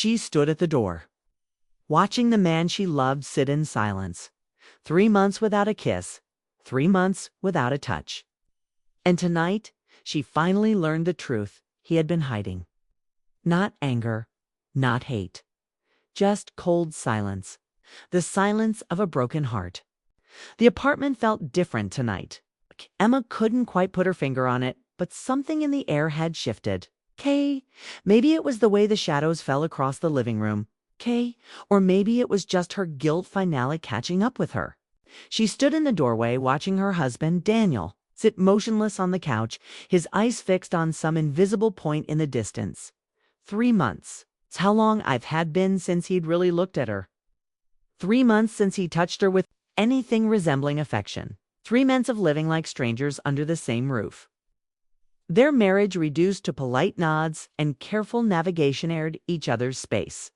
She stood at the door, watching the man she loved sit in silence. 3 months without a kiss, 3 months without a touch. And tonight, she finally learned the truth he had been hiding. Not anger, not hate, just cold silence. The silence of a broken heart. The apartment felt different tonight. Emma couldn't quite put her finger on it, but something in the air had shifted. Maybe it was the way the shadows fell across the living room. Or maybe it was just her guilt finale catching up with her. She stood in the doorway watching her husband, Daniel, sit motionless on the couch, his eyes fixed on some invisible point in the distance. 3 months. It's how long I've had been since he'd really looked at her. 3 months since he touched her with anything resembling affection. 3 months of living like strangers under the same roof. Their marriage reduced to polite nods and careful navigation aired each other's space.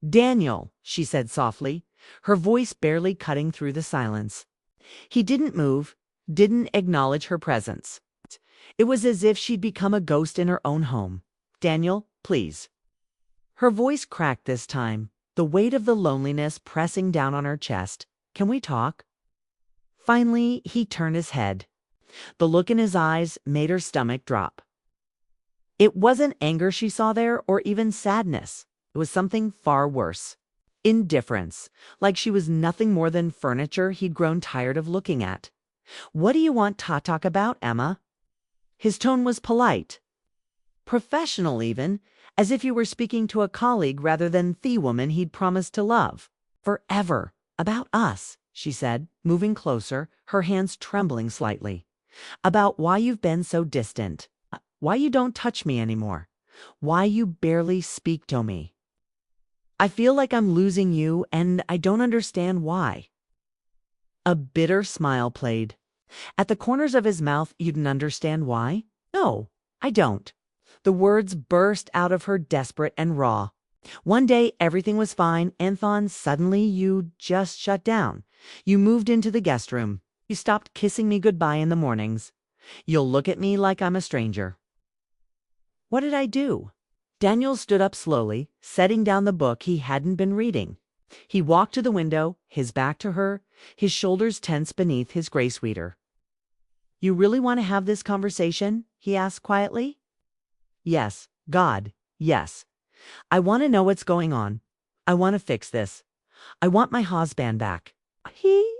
"Daniel," she said softly, her voice barely cutting through the silence. He didn't move, didn't acknowledge her presence. It was as if she'd become a ghost in her own home. "Daniel, please." Her voice cracked this time, the weight of the loneliness pressing down on her chest. "Can we talk?" Finally, he turned his head. The look in his eyes made her stomach drop. It wasn't anger she saw there, or even sadness. It was something far worse. Indifference, like she was nothing more than furniture he'd grown tired of looking at. "What do you want to talk about, Emma?" His tone was polite. Professional even, as if he were speaking to a colleague rather than the woman he'd promised to love. "Forever. About us," she said, moving closer, her hands trembling slightly. "About why you've been so distant. Why you don't touch me anymore. Why you barely speak to me. I feel like I'm losing you, and I don't understand why." A bitter smile played at the corners of his mouth. "You'd understand why?" "No, I don't." The words burst out of her desperate and raw. "One day everything was fine, and then suddenly you just shut down. You moved into the guest room. You stopped kissing me goodbye in the mornings. You'll look at me like I'm a stranger." What did I do? Daniel stood up slowly, setting down the book he hadn't been reading. He walked to the window, his back to her, his shoulders tense beneath his gray sweater. "You really want to have this conversation?" he asked quietly. "Yes, God, yes. I want to know what's going on. I want to fix this. I want my husband back." He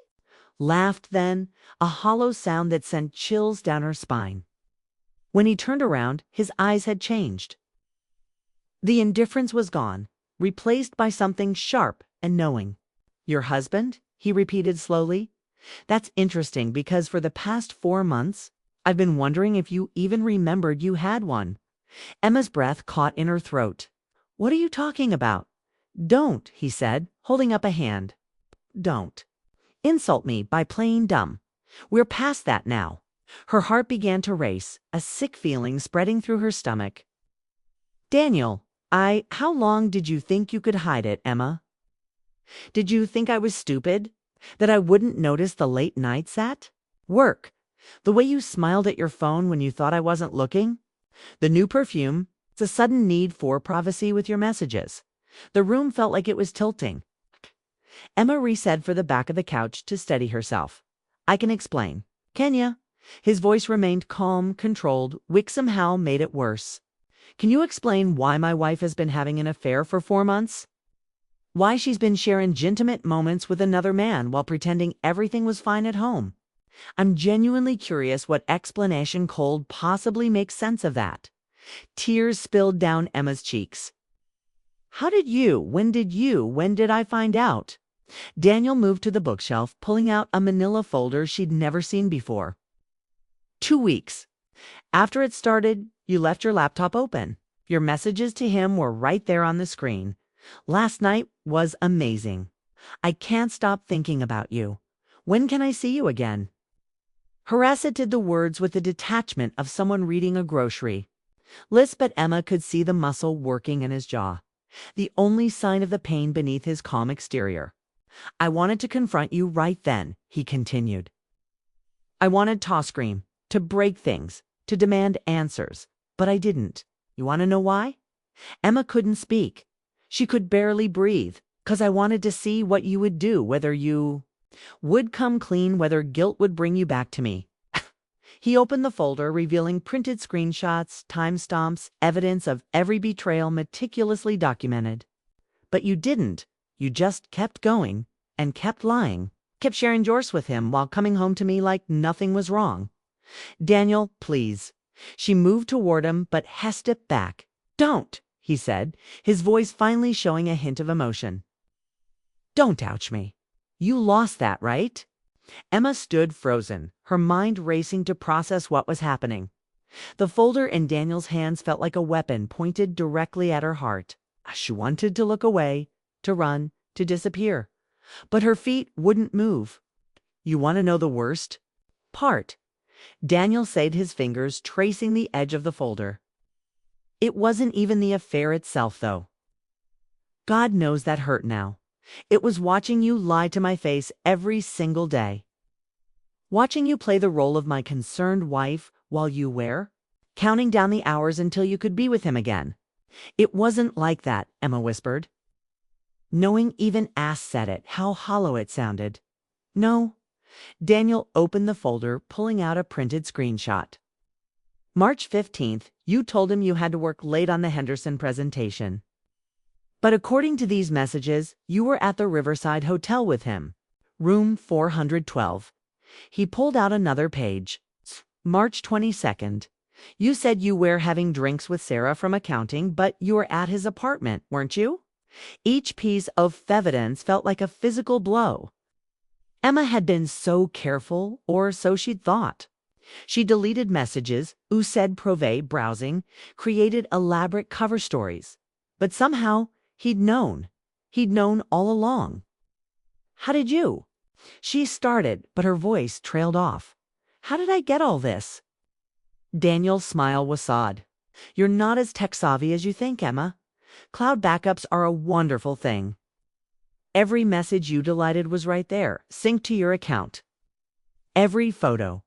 laughed then, a hollow sound that sent chills down her spine. When he turned around, his eyes had changed. The indifference was gone, replaced by something sharp and knowing. "Your husband?" he repeated slowly. "That's interesting because for the past 4 months, I've been wondering if you even remembered you had one." Emma's breath caught in her throat. "What are you talking about?" "Don't," he said, holding up a hand. "Don't insult me by playing dumb. We're past that now." Her heart began to race, a sick feeling spreading through her stomach. "Daniel, how long did you think you could hide it, Emma? Did you think I was stupid? That I wouldn't notice the late nights at work? The way you smiled at your phone when you thought I wasn't looking? The new perfume? The sudden need for privacy with your messages?" The room felt like it was tilting. Emma reset for the back of the couch to steady herself. "I can explain." "Can ya?" His voice remained calm, controlled, which somehow made it worse. "Can you explain why my wife has been having an affair for 4 months? Why she's been sharing intimate moments with another man while pretending everything was fine at home? I'm genuinely curious what explanation could possibly make sense of that." Tears spilled down Emma's cheeks. "How did you? When did I find out?" Daniel moved to the bookshelf, pulling out a manila folder she'd never seen before. 2 weeks. After it started, you left your laptop open. Your messages to him were right there on the screen. "Last night was amazing. I can't stop thinking about you. When can I see you again?" Harassed did the words with the detachment of someone reading a grocery list, but Emma could see the muscle working in his jaw, the only sign of the pain beneath his calm exterior. "I wanted to confront you right then," he continued. "I wanted to scream, to break things, to demand answers, but I didn't. You want to know why?" Emma couldn't speak. She could barely breathe, 'cause I wanted to see what you would do, whether you would come clean, whether guilt would bring you back to me. He opened the folder, revealing printed screenshots, timestamps, evidence of every betrayal meticulously documented. But you didn't. You just kept going and kept lying, kept sharing yours with him while coming home to me like nothing was wrong. Daniel, please. She moved toward him, but he stepped back. Don't, he said, his voice finally showing a hint of emotion. Don't ouch me. You lost that, right? Emma stood frozen, her mind racing to process what was happening. The folder in Daniel's hands felt like a weapon pointed directly at her heart. She wanted to look away, to run, to disappear. But her feet wouldn't move. You want to know the worst part? Daniel said, his fingers tracing the edge of the folder. It wasn't even the affair itself, though. God knows that hurt now. It was watching you lie to my face every single day. Watching you play the role of my concerned wife while you were counting down the hours until you could be with him again. It wasn't like that, Emma whispered. Knowing even Ass said it, how hollow it sounded. No. Daniel opened the folder, pulling out a printed screenshot. March 15th, you told him you had to work late on the Henderson presentation. But according to these messages, you were at the Riverside Hotel with him. Room 412. He pulled out another page. March 22nd. You said you were having drinks with Sarah from accounting, but you were at his apartment, weren't you? Each piece of evidence felt like a physical blow. Emma had been so careful, or so she'd thought. She deleted messages, said Prove browsing, created elaborate cover stories. But somehow, he'd known. He'd known all along. How did you? She started, but her voice trailed off. How did I get all this? Daniel's smile was odd. You're not as tech-savvy as you think, Emma. Cloud backups are a wonderful thing. Every message you deleted was right there, synced to your account. Every photo,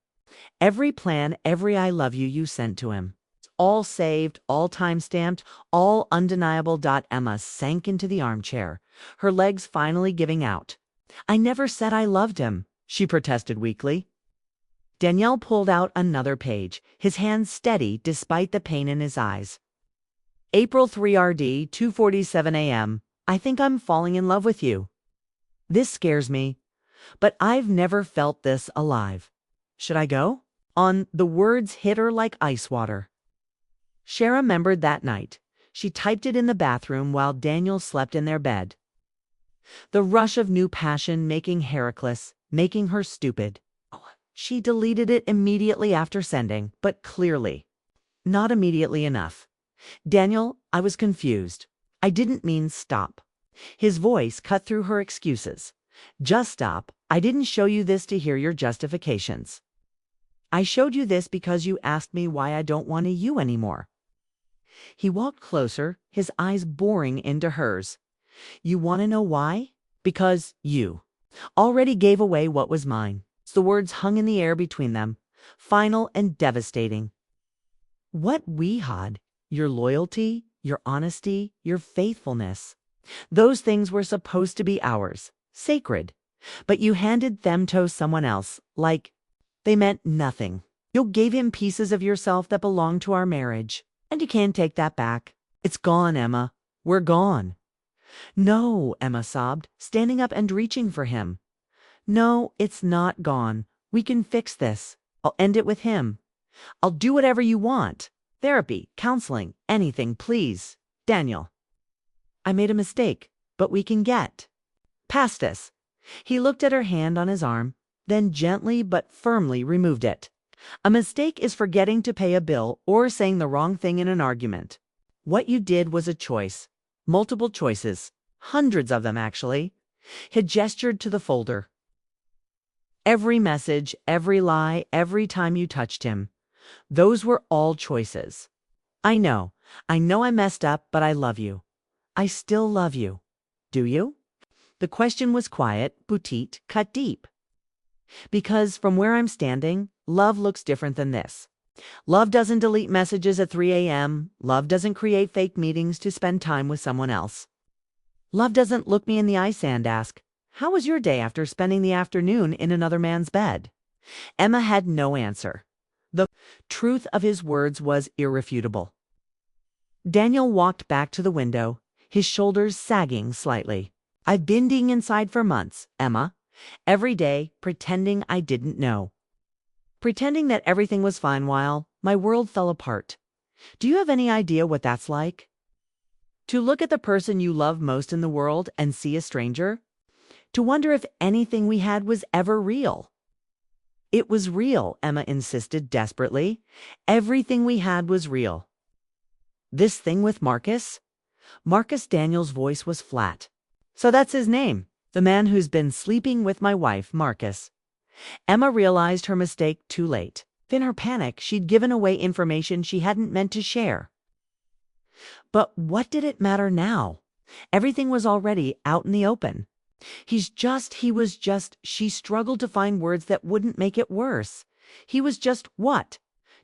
every plan, every I love you sent to him. All saved, all time-stamped, all undeniable. Emma sank into the armchair, her legs finally giving out. I never said I loved him, she protested weakly. Daniel pulled out another page, his hands steady despite the pain in his eyes. April 3 RD, 2:47 a.m. I think I'm falling in love with you. This scares me, but I've never felt this alive. Should I go? The words hit her like ice water. She remembered that night. She typed it in the bathroom while Daniel slept in their bed. The rush of new passion making her reckless, making her stupid. She deleted it immediately after sending, but clearly not immediately enough. Daniel, I was confused. I didn't mean stop. His voice cut through her excuses. Just stop. I didn't show you this to hear your justifications. I showed you this because you asked me why I don't want you anymore. He walked closer, his eyes boring into hers. You want to know why? Because you already gave away what was mine. The words hung in the air between them, final and devastating. What we had, your loyalty, your honesty, your faithfulness. Those things were supposed to be ours, sacred. But you handed them to someone else, like they meant nothing. You gave him pieces of yourself that belonged to our marriage, and you can't take that back. It's gone, Emma. We're gone. No, Emma sobbed, standing up and reaching for him. No, it's not gone. We can fix this. I'll end it with him. I'll do whatever you want. Therapy, counseling, anything, please. Daniel. I made a mistake, but we can get past this. He looked at her hand on his arm, then gently but firmly removed it. A mistake is forgetting to pay a bill or saying the wrong thing in an argument. What you did was a choice. Multiple choices. Hundreds of them, actually. He gestured to the folder. Every message, every lie, every time you touched him. Those were all choices. I know I messed up, but I love you. I still love you. Do you? The question was quiet, boutique, cut deep. Because from where I'm standing, love looks different than this. Love doesn't delete messages at 3 a.m. Love doesn't create fake meetings to spend time with someone else. Love doesn't look me in the eye and ask, "How was your day after spending the afternoon in another man's bed?" Emma had no answer. The truth of his words was irrefutable. Daniel walked back to the window, his shoulders sagging slightly. "I've been being inside for months, Emma. Every day, pretending I didn't know. Pretending that everything was fine while my world fell apart. Do you have any idea what that's like? To look at the person you love most in the world and see a stranger? To wonder if anything we had was ever real." "It was real," Emma insisted desperately. "Everything we had was real." "This thing with Marcus?" Marcus Daniel's voice was flat. "So that's his name, the man who's been sleeping with my wife, Marcus." Emma realized her mistake too late. In her panic, she'd given away information she hadn't meant to share. But what did it matter now? Everything was already out in the open. He was just, she struggled to find words that wouldn't make it worse. He was just what?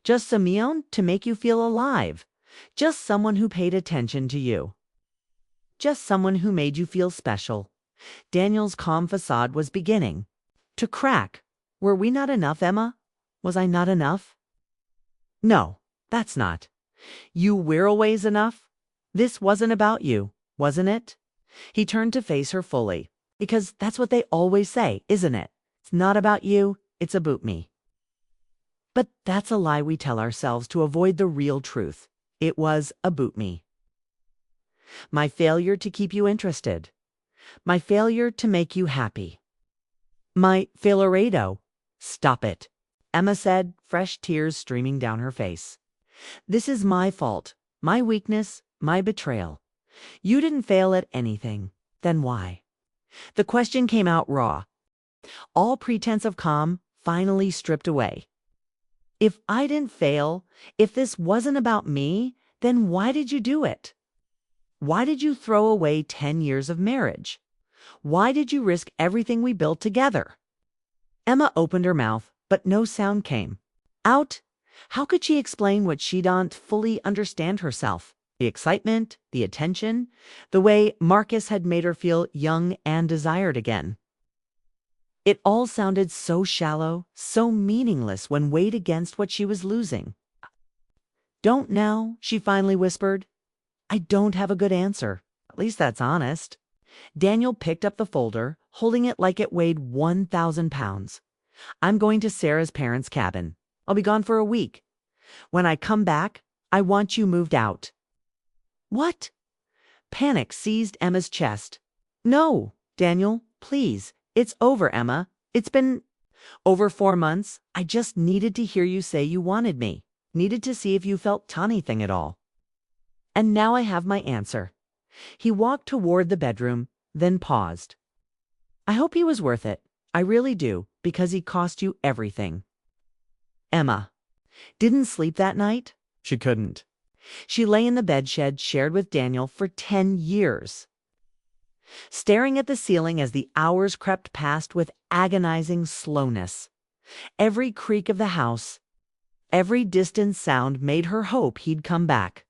Just Simeon to make you feel alive. Just someone who paid attention to you. Just someone who made you feel special. Daniel's calm facade was beginning to crack. Were we not enough, Emma? Was I not enough? No, that's not. You were always enough. This wasn't about you, wasn't it? He turned to face her fully. Because that's what they always say, isn't it? It's not about you, it's about me. But that's a lie we tell ourselves to avoid the real truth. It was about me. My failure to keep you interested. My failure to make you happy. My failurado. Stop it, Emma said, fresh tears streaming down her face. This is my fault, my weakness, my betrayal. You didn't fail at anything. Then why? The question came out raw. All pretense of calm finally stripped away. If I didn't fail, if this wasn't about me, then why did you do it? Why did you throw away 10 years of marriage? Why did you risk everything we built together? Emma opened her mouth, but no sound came out. How could she explain what she didn't fully understand herself? The excitement, the attention, the way Marcus had made her feel young and desired again. It all sounded so shallow, so meaningless when weighed against what she was losing. "Don't now," she finally whispered. "I don't have a good answer. At least that's honest." Daniel picked up the folder, holding it like it weighed 1,000 pounds. "I'm going to Sarah's parents' cabin. I'll be gone for a week. When I come back, I want you moved out." "What?" Panic seized Emma's chest. "No, Daniel, please. It's over, Emma. It's been over 4 months. I just needed to hear you say you wanted me. Needed to see if you felt anything at all. And now I have my answer." He walked toward the bedroom, then paused. "I hope he was worth it. I really do, because he cost you everything." Emma didn't sleep that night. She couldn't. She lay in the bedshed shared with Daniel for 10 years, staring at the ceiling as the hours crept past with agonizing slowness. Every creak of the house, every distant sound made her hope he'd come back,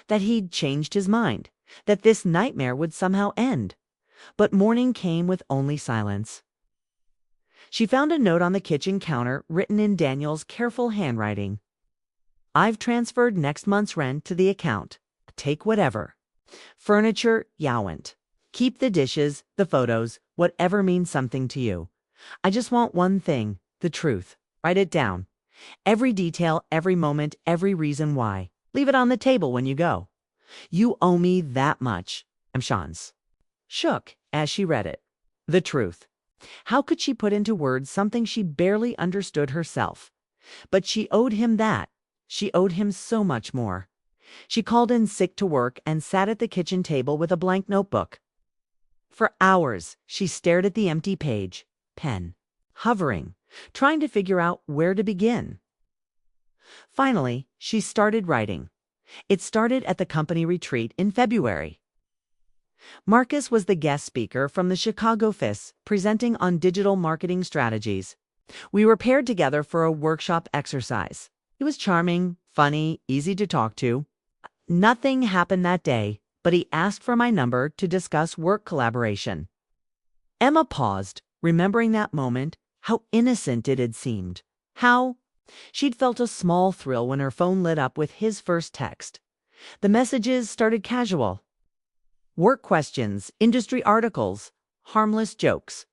that he'd changed his mind, that this nightmare would somehow end. But morning came with only silence. She found a note on the kitchen counter written in Daniel's careful handwriting. "I've transferred next month's rent to the account. Take whatever. Furniture, yowant. Keep the dishes, the photos, whatever means something to you. I just want one thing, the truth. Write it down. Every detail, every moment, every reason why. Leave it on the table when you go. You owe me that much. I'm Sean's." Shook as she read it. The truth. How could she put into words something she barely understood herself? But she owed him that. She owed him so much more. She called in sick to work and sat at the kitchen table with a blank notebook. For hours, she stared at the empty page, pen, hovering, trying to figure out where to begin. Finally, she started writing. It started at the company retreat in February. Marcus was the guest speaker from the Chicago office, presenting on digital marketing strategies. We were paired together for a workshop exercise. He was charming, funny, easy to talk to. Nothing happened that day, but he asked for my number to discuss work collaboration. Emma paused, remembering that moment, how innocent it had seemed. How she'd felt a small thrill when her phone lit up with his first text. The messages started casual. Work questions, industry articles, harmless jokes.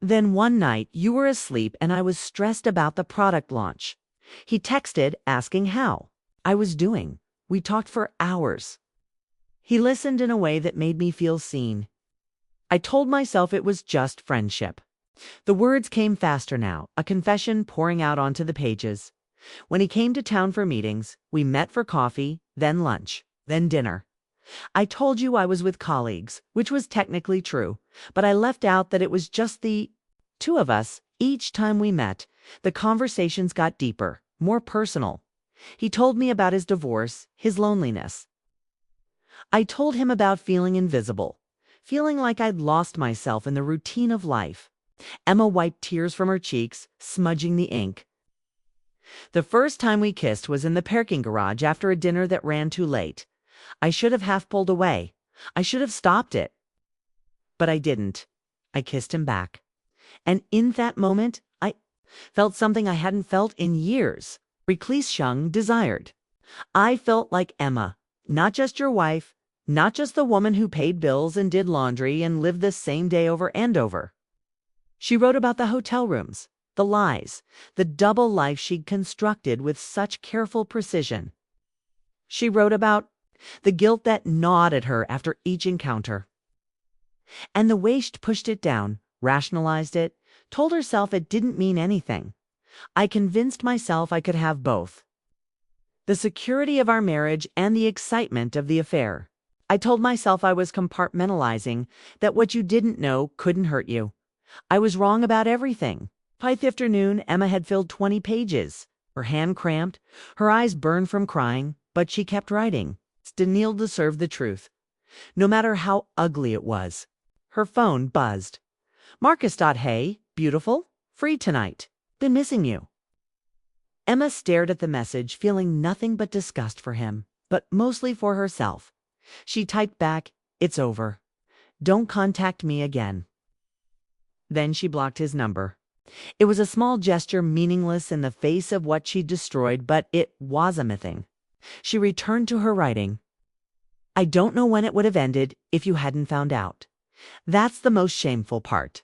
Then one night, you were asleep and I was stressed about the product launch. He texted asking how I was doing. We talked for hours. He listened in a way that made me feel seen. I told myself it was just friendship. The words came faster now, a confession pouring out onto the pages. When he came to town for meetings, we met for coffee, then lunch, then dinner. I told you I was with colleagues, which was technically true, but I left out that it was just the two of us. Each time we met, the conversations got deeper, more personal. He told me about his divorce, his loneliness. I told him about feeling invisible, feeling like I'd lost myself in the routine of life. Emma wiped tears from her cheeks, smudging the ink. The first time we kissed was in the parking garage after a dinner that ran too late. I should have half pulled away. I should have stopped it. But I didn't. I kissed him back. And in that moment, I felt something I hadn't felt in years. Reclishung desired. I felt like Emma, not just your wife, not just the woman who paid bills and did laundry and lived the same day over and over. She wrote about the hotel rooms, the lies, the double life she'd constructed with such careful precision. She wrote about the guilt that gnawed at her after each encounter. And the way she'd pushed it down, rationalized it, told herself it didn't mean anything. I convinced myself I could have both. The security of our marriage and the excitement of the affair. I told myself I was compartmentalizing, that what you didn't know couldn't hurt you. I was wrong about everything. By the afternoon, Emma had filled 20 pages. Her hand cramped, her eyes burned from crying, but she kept writing. Still deserved the truth. No matter how ugly it was. Her phone buzzed. Marcus. Hey, beautiful, free tonight. Been missing you. Emma stared at the message, feeling nothing but disgust for him, but mostly for herself. She typed back, "It's over. Don't contact me again." Then she blocked his number. It was a small gesture, meaningless in the face of what she'd destroyed, but it was a thing. She returned to her writing. I don't know when it would have ended if you hadn't found out. That's the most shameful part.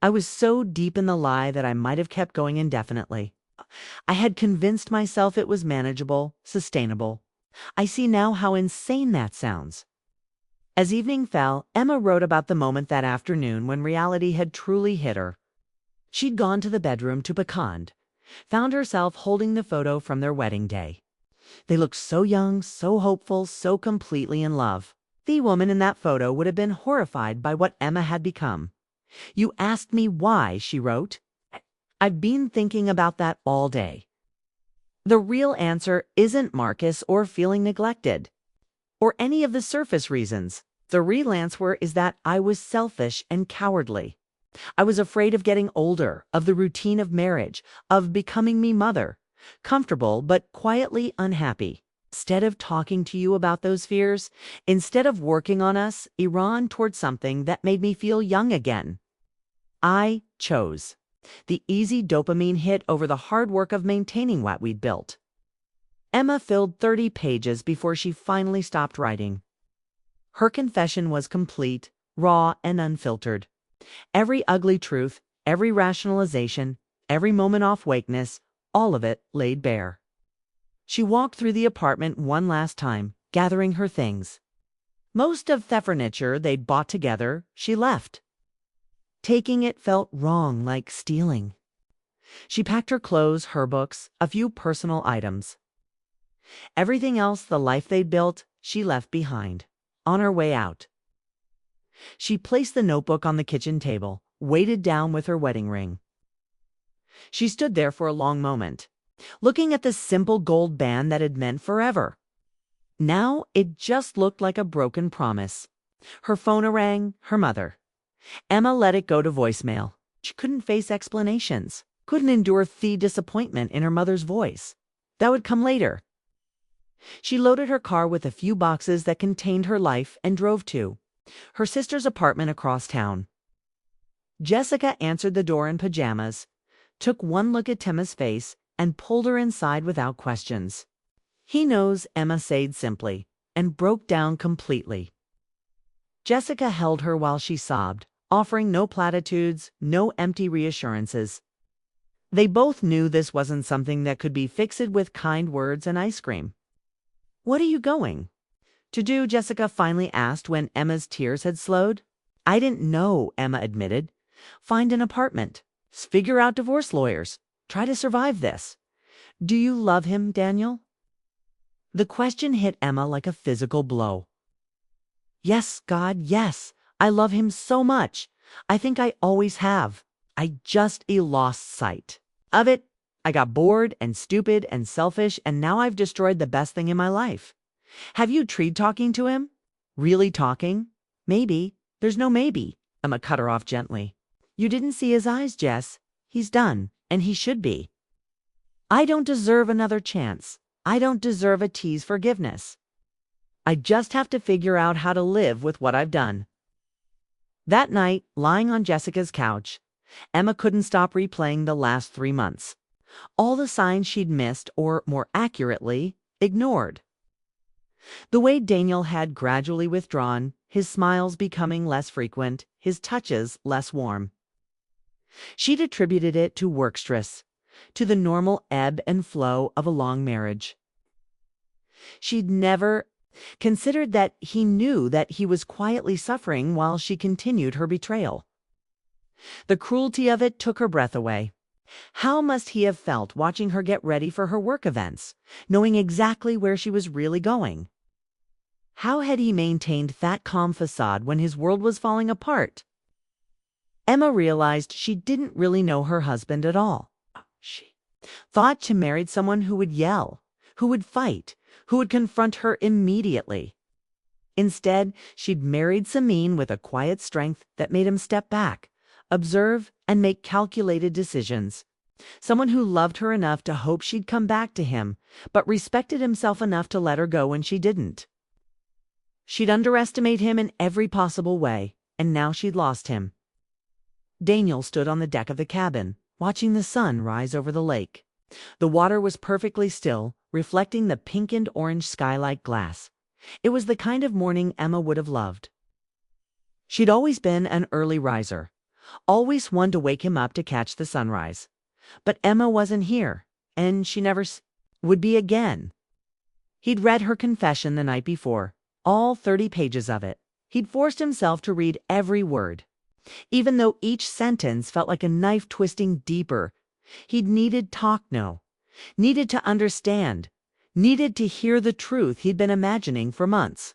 I was so deep in the lie that I might have kept going indefinitely. I had convinced myself it was manageable, sustainable. I see now how insane that sounds. As evening fell, Emma wrote about the moment that afternoon when reality had truly hit her. She'd gone to the bedroom to Pecand, found herself holding the photo from their wedding day. They looked so young, so hopeful, so completely in love. The woman in that photo would have been horrified by what Emma had become. You asked me why, she wrote. I've been thinking about that all day. The real answer isn't Marcus or feeling neglected, or any of the surface reasons. The real answer is that I was selfish and cowardly. I was afraid of getting older, of the routine of marriage, of becoming me mother, comfortable but quietly unhappy. Instead of talking to you about those fears, instead of working on us, Iran towards something that made me feel young again. I chose the easy dopamine hit over the hard work of maintaining what we'd built. Emma filled 30 pages before she finally stopped writing. Her confession was complete, raw, and unfiltered. Every ugly truth, every rationalization, every moment off wakeness, all of it laid bare. She walked through the apartment one last time, gathering her things. Most of the furniture they'd bought together, she left. Taking it felt wrong, like stealing. She packed her clothes, her books, a few personal items. Everything else, the life they'd built, she left behind. On her way out, she placed the notebook on the kitchen table, weighted down with her wedding ring. She stood there for a long moment, looking at the simple gold band that had meant forever. Now it just looked like a broken promise. Her phone rang, her mother. Emma let it go to voicemail. She couldn't face explanations, couldn't endure the disappointment in her mother's voice. That would come later. She loaded her car with a few boxes that contained her life and drove to her sister's apartment across town. Jessica answered the door in pajamas, took one look at Emma's face, and pulled her inside without questions. "He knows," Emma said simply, and broke down completely. Jessica held her while she sobbed, offering no platitudes, no empty reassurances. They both knew this wasn't something that could be fixed with kind words and ice cream. "What are you going to do?" Jessica finally asked when Emma's tears had slowed. "I didn't know," Emma admitted. "Find an apartment. Figure out divorce lawyers. Try to survive this. Do you love him, Daniel?" The question hit Emma like a physical blow. "Yes, God, yes. I love him so much. I think I always have. I just lost sight of it. I got bored and stupid and selfish, and now I've destroyed the best thing in my life." "Have you tried talking to him? Really talking?" "Maybe." "There's no maybe," Emma cut her off gently. "You didn't see his eyes, Jess. He's done, and he should be. I don't deserve another chance. I don't deserve a tease forgiveness. I just have to figure out how to live with what I've done." That night, lying on Jessica's couch, Emma couldn't stop replaying the last 3 months. All the signs she'd missed, or more accurately, ignored. The way Daniel had gradually withdrawn, his smiles becoming less frequent, his touches less warm. She'd attributed it to work stress, to the normal ebb and flow of a long marriage. She'd never considered that he knew that he was quietly suffering while she continued her betrayal. The cruelty of it took her breath away. How must he have felt watching her get ready for her work events, knowing exactly where she was really going? How had he maintained that calm facade when his world was falling apart? Emma realized she didn't really know her husband at all. She thought she married someone who would yell, who would fight, who would confront her immediately. Instead, she'd married Samin with a quiet strength that made him step back, observe, and make calculated decisions. Someone who loved her enough to hope she'd come back to him, but respected himself enough to let her go when she didn't. She'd underestimated him in every possible way, and now she'd lost him. Daniel stood on the deck of the cabin, watching the sun rise over the lake. The water was perfectly still, reflecting the pink and orange sky like glass. It was the kind of morning Emma would have loved. She'd always been an early riser, always one to wake him up to catch the sunrise. But Emma wasn't here, and she never would be again. He'd read her confession the night before, all 30 pages of it. He'd forced himself to read every word. Even though each sentence felt like a knife twisting deeper, he'd needed needed to understand, needed to hear the truth he'd been imagining for months.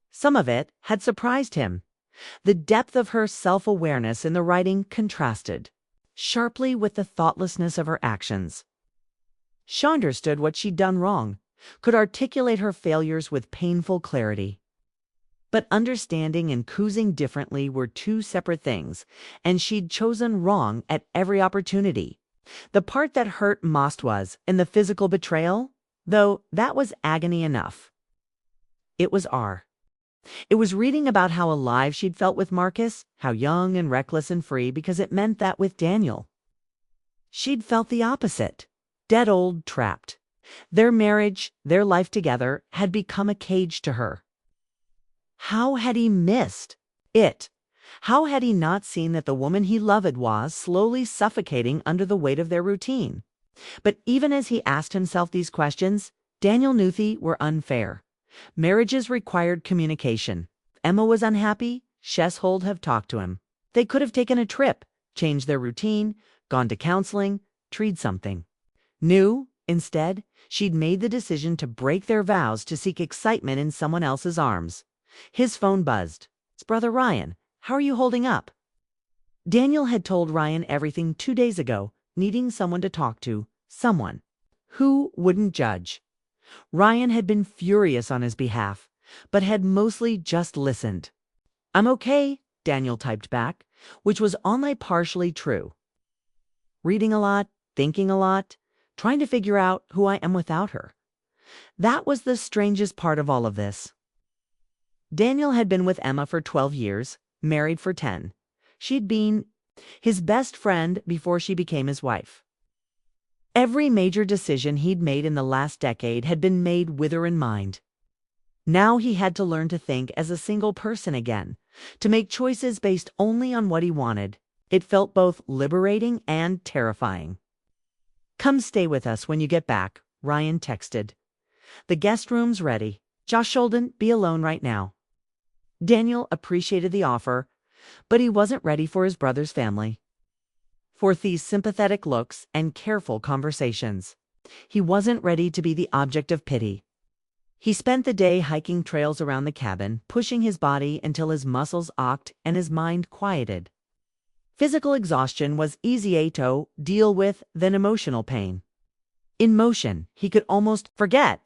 Some of it had surprised him. The depth of her self-awareness in the writing contrasted sharply with the thoughtlessness of her actions. She understood what she'd done wrong, could articulate her failures with painful clarity. But understanding and choosing differently were two separate things, and she'd chosen wrong at every opportunity. The part that hurt most was in the physical betrayal, though that was agony enough. It was It was reading about how alive she'd felt with Marcus, how young and reckless and free, because it meant that with Daniel, she'd felt the opposite, dead old, trapped. Their marriage, their life together, had become a cage to her. How had he missed it? How had he not seen that the woman he loved was slowly suffocating under the weight of their routine? But even as he asked himself these questions, Daniel knew they were unfair. Marriages required communication. Emma was unhappy. Sheshold have talked to him. They could have taken a trip, changed their routine, gone to counseling, tried something new. Instead, she'd made the decision to break their vows to seek excitement in someone else's arms. His phone buzzed. "It's Brother Ryan. How are you holding up?" Daniel had told Ryan everything 2 days ago, needing someone to talk to, someone who wouldn't judge. Ryan had been furious on his behalf, but had mostly just listened. "I'm okay," Daniel typed back, which was only partially true. "Reading a lot, thinking a lot, trying to figure out who I am without her. That was the strangest part of all of this. Daniel had been with Emma for 12 years, married for 10. She'd been his best friend before she became his wife. Every major decision he'd made in the last decade had been made with her in mind. Now he had to learn to think as a single person again, to make choices based only on what he wanted. It felt both liberating and terrifying. "Come stay with us when you get back," Ryan texted. "The guest room's ready. Josh shouldn't be alone right now." Daniel appreciated the offer, but he wasn't ready for his brother's family. For these sympathetic looks and careful conversations. He wasn't ready to be the object of pity. He spent the day hiking trails around the cabin, pushing his body until his muscles ached and his mind quieted. Physical exhaustion was easier to deal with than emotional pain. In motion, he could almost forget.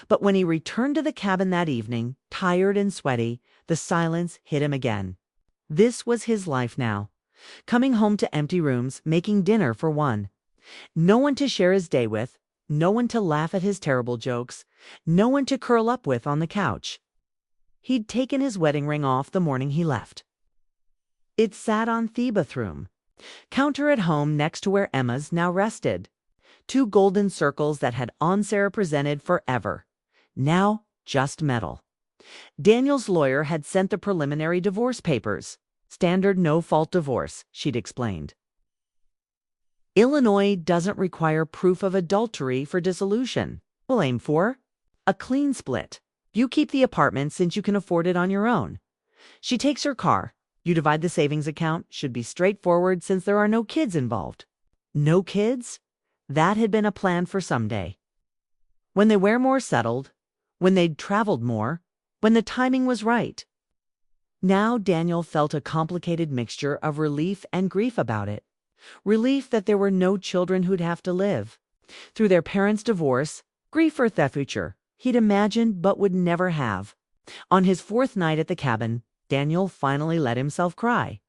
But when he returned to the cabin that evening, tired and sweaty, the silence hit him again. This was his life now. Coming home to empty rooms, making dinner for one. No one to share his day with, no one to laugh at his terrible jokes, no one to curl up with on the couch. He'd taken his wedding ring off the morning he left. It sat on the bathroom counter at home next to where Emma's now rested. 2 golden circles that had Sarah presented forever. Now just metal. Daniel's lawyer had sent the preliminary divorce papers. Standard no-fault divorce, she'd explained. Illinois doesn't require proof of adultery for dissolution. We'll aim for a clean split. You keep the apartment since you can afford it on your own. She takes her car. You divide the savings account. Should be straightforward since there are no kids involved. No kids? That had been a plan for someday. When they were more settled, when they'd traveled more, when the timing was right. Now Daniel felt a complicated mixture of relief and grief about it. Relief that there were no children who'd have to live through their parents' divorce, grief for the future he'd imagined but would never have. On his 4th night at the cabin, Daniel finally let himself cry.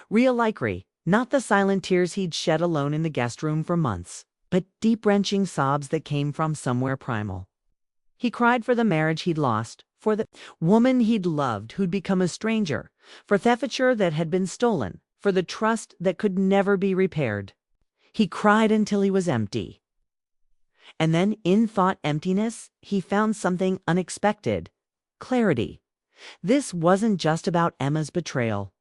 Real likely, not the silent tears he'd shed alone in the guest room for months, but deep-wrenching sobs that came from somewhere primal. He cried for the marriage he'd lost, for the woman he'd loved who'd become a stranger, for the future that had been stolen, for the trust that could never be repaired. He cried until he was empty. And then, in thought emptiness, he found something unexpected. Clarity. This wasn't just about Emma's betrayal.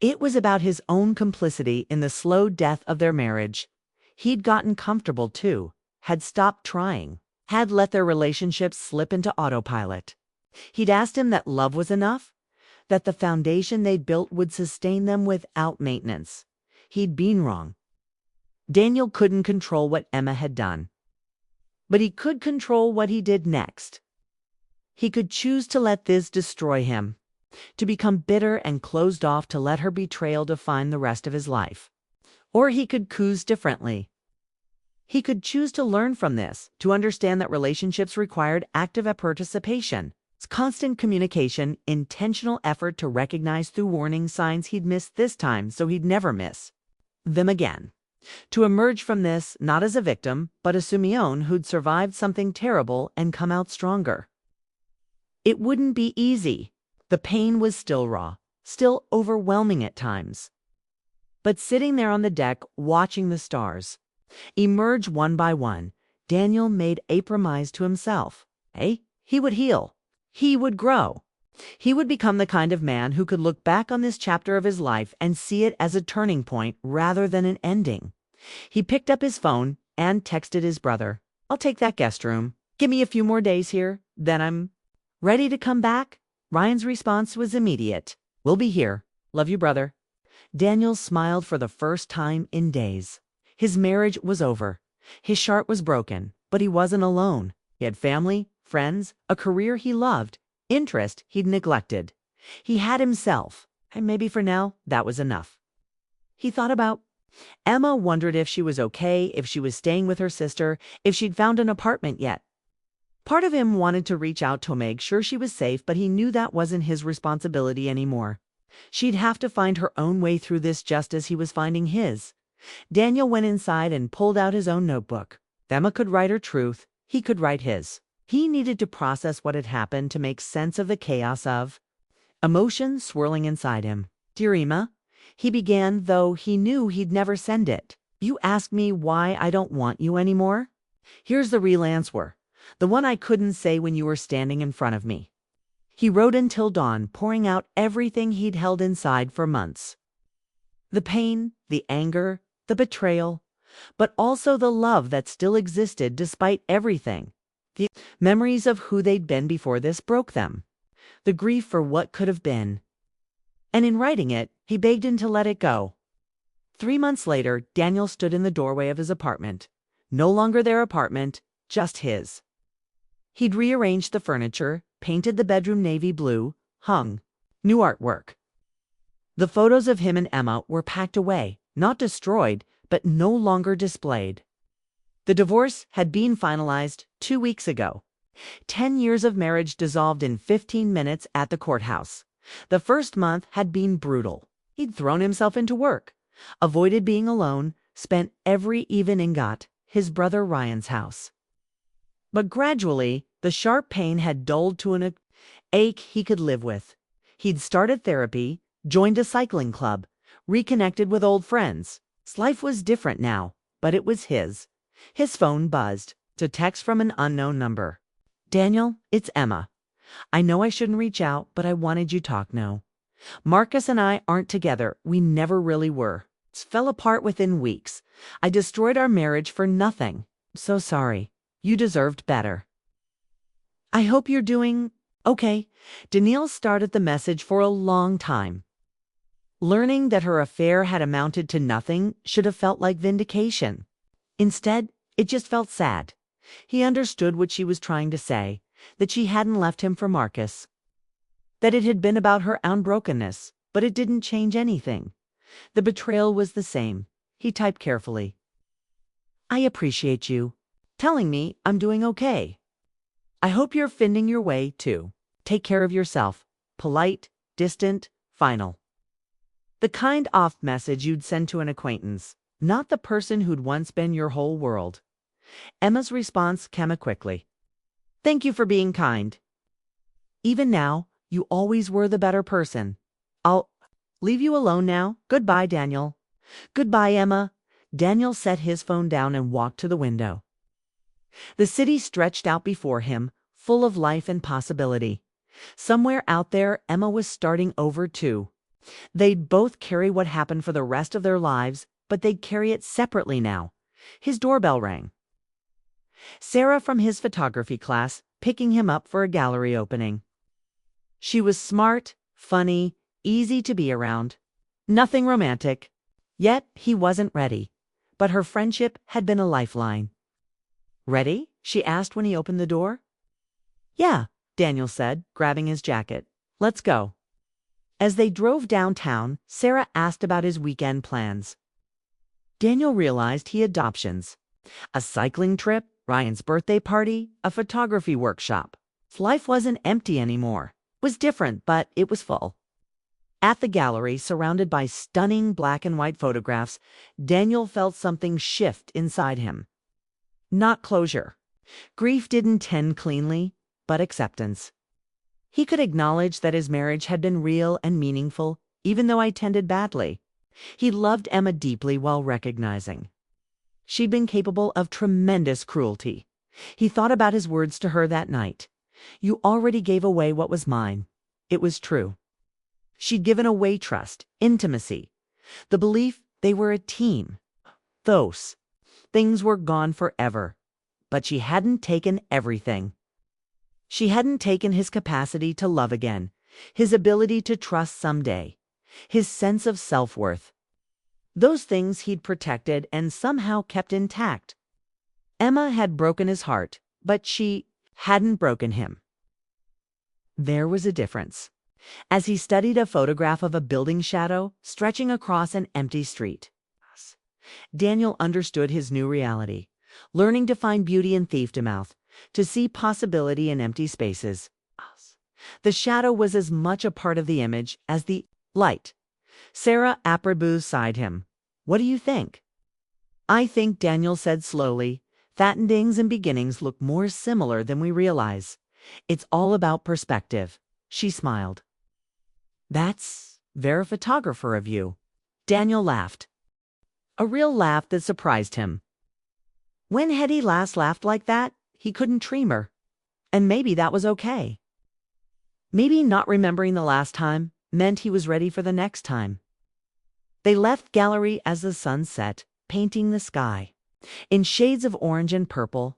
It was about his own complicity in the slow death of their marriage. He'd gotten comfortable, too, had stopped trying, had let their relationship slip into autopilot. He'd asked him that love was enough, that the foundation they'd built would sustain them without maintenance. He'd been wrong. Daniel couldn't control what Emma had done. But he could control what he did next. He could choose to let this destroy him, to become bitter and closed off, to let her betrayal define the rest of his life. Or he could choose differently. He could choose to learn from this, to understand that relationships required active participation, constant communication, intentional effort to recognize through warning signs he'd missed this time so he'd never miss them again. To emerge from this not as a victim, but a Simeon who'd survived something terrible and come out stronger. It wouldn't be easy. The pain was still raw, still overwhelming at times. But sitting there on the deck, watching the stars emerge one by one, Daniel made a promise to himself. He would heal. He would grow. He would become the kind of man who could look back on this chapter of his life and see it as a turning point rather than an ending. He picked up his phone and texted his brother. "I'll take that guest room. Give me a few more days here, then I'm ready to come back." Ryan's response was immediate. "We'll be here. Love you, brother." Daniel smiled for the first time in days. His marriage was over. His heart was broken, but he wasn't alone. He had family, friends, a career he loved, interest he'd neglected. He had himself, and maybe for now, that was enough. He thought about Emma, wondered if she was okay, if she was staying with her sister, if she'd found an apartment yet. Part of him wanted to reach out to make sure she was safe, but he knew that wasn't his responsibility anymore. She'd have to find her own way through this just as he was finding his. Daniel went inside and pulled out his own notebook. Emma could write her truth. he could write his. He needed to process what had happened to make sense of the chaos of emotions swirling inside him. "Dear Emma," he began, though he knew he'd never send it. "You ask me why I don't want you anymore? Here's the real answer, the one I couldn't say when you were standing in front of me." He wrote until dawn, pouring out everything he'd held inside for months. The pain, the anger, the betrayal, but also the love that still existed despite everything. The memories of who they'd been before this broke them. The grief for what could have been. And in writing it, he begged him to let it go. 3 months later, Daniel stood in the doorway of his apartment. No longer their apartment, just his. He'd rearranged the furniture, painted the bedroom navy blue, hung new artwork. The photos of him and Emma were packed away, not destroyed, but no longer displayed. The divorce had been finalized 2 weeks ago. 10 years of marriage dissolved in 15 minutes at the courthouse. The first month had been brutal. He'd thrown himself into work, avoided being alone, spent every evening at his brother Ryan's house. But gradually, the sharp pain had dulled to an ache he could live with. He'd started therapy, joined a cycling club, reconnected with old friends. His life was different now, but it was his. His phone buzzed, to text from an unknown number. "Daniel, it's Emma. I know I shouldn't reach out, but I wanted you to talk now. Marcus and I aren't together. We never really were. It fell apart within weeks. I destroyed our marriage for nothing. I'm so sorry. You deserved better. I hope you're doing okay." Danielle started the message for a long time. Learning that her affair had amounted to nothing should have felt like vindication. Instead, it just felt sad. He understood what she was trying to say, that she hadn't left him for Marcus. That it had been about her own brokenness, but it didn't change anything. The betrayal was the same. He typed carefully. "I appreciate you telling me I'm doing okay. I hope you're finding your way, too. Take care of yourself." Polite, distant, final. The kind off message you'd send to an acquaintance, not the person who'd once been your whole world. Emma's response came quickly. "Thank you for being kind. Even now, you always were the better person. I'll leave you alone now. Goodbye, Daniel." "Goodbye, Emma." Daniel set his phone down and walked to the window. The city stretched out before him, full of life and possibility. Somewhere out there, Emma was starting over too. They'd both carry what happened for the rest of their lives, but they'd carry it separately now. His doorbell rang. Sarah from his photography class, picking him up for a gallery opening. She was smart, funny, easy to be around. Nothing romantic. Yet he wasn't ready. But her friendship had been a lifeline. "Ready?" she asked when he opened the door. "Yeah," Daniel said, grabbing his jacket. "Let's go." As they drove downtown, Sarah asked about his weekend plans. Daniel realized he had options. A cycling trip, Ryan's birthday party, a photography workshop. Life wasn't empty anymore. It was different, but it was full. At the gallery, surrounded by stunning black and white photographs, Daniel felt something shift inside him. Not closure. Grief didn't tend cleanly, but acceptance. He could acknowledge that his marriage had been real and meaningful, even though it tended badly. He loved Emma deeply while recognizing she'd been capable of tremendous cruelty. He thought about his words to her that night. "You already gave away what was mine." It was true. She'd given away trust, intimacy, the belief they were a team. Those things were gone forever. But she hadn't taken everything. She hadn't taken his capacity to love again, his ability to trust someday, his sense of self-worth. Those things he'd protected and somehow kept intact. Emma had broken his heart, but she hadn't broken him. There was a difference. As he studied a photograph of a building shadow stretching across an empty street, Daniel understood his new reality, learning to find beauty in thief-to-mouth, to see possibility in empty spaces. The shadow was as much a part of the image as the light. Sarah Aprabu sighed him. "What do you think?" "I think," Daniel said slowly, Fat endings and beginnings look more similar than we realize. It's all about perspective. She smiled. That's very photographer of you. Daniel laughed. A real laugh that surprised him. When had he last laughed like that? He couldn't dream her. And maybe that was okay. Maybe not remembering the last time meant he was ready for the next time. They left gallery as the sun set, painting the sky. In shades of orange and purple,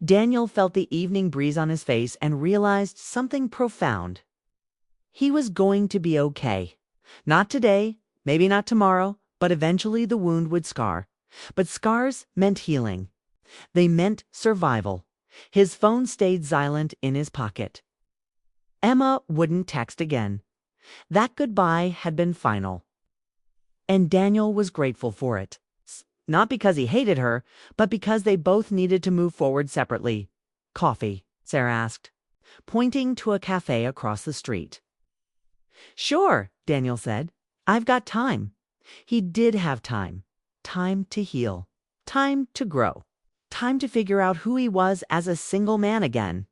Daniel felt the evening breeze on his face and realized something profound. He was going to be okay. Not today, maybe not tomorrow, but eventually the wound would scar. But scars meant healing. They meant survival. His phone stayed silent in his pocket. Emma wouldn't text again. That goodbye had been final. And Daniel was grateful for it. Not because he hated her, but because they both needed to move forward separately. Coffee, Sarah asked, pointing to a cafe across the street. Sure, Daniel said. I've got time. He did have time. Time to heal. Time to grow. Time to figure out who he was as a single man again.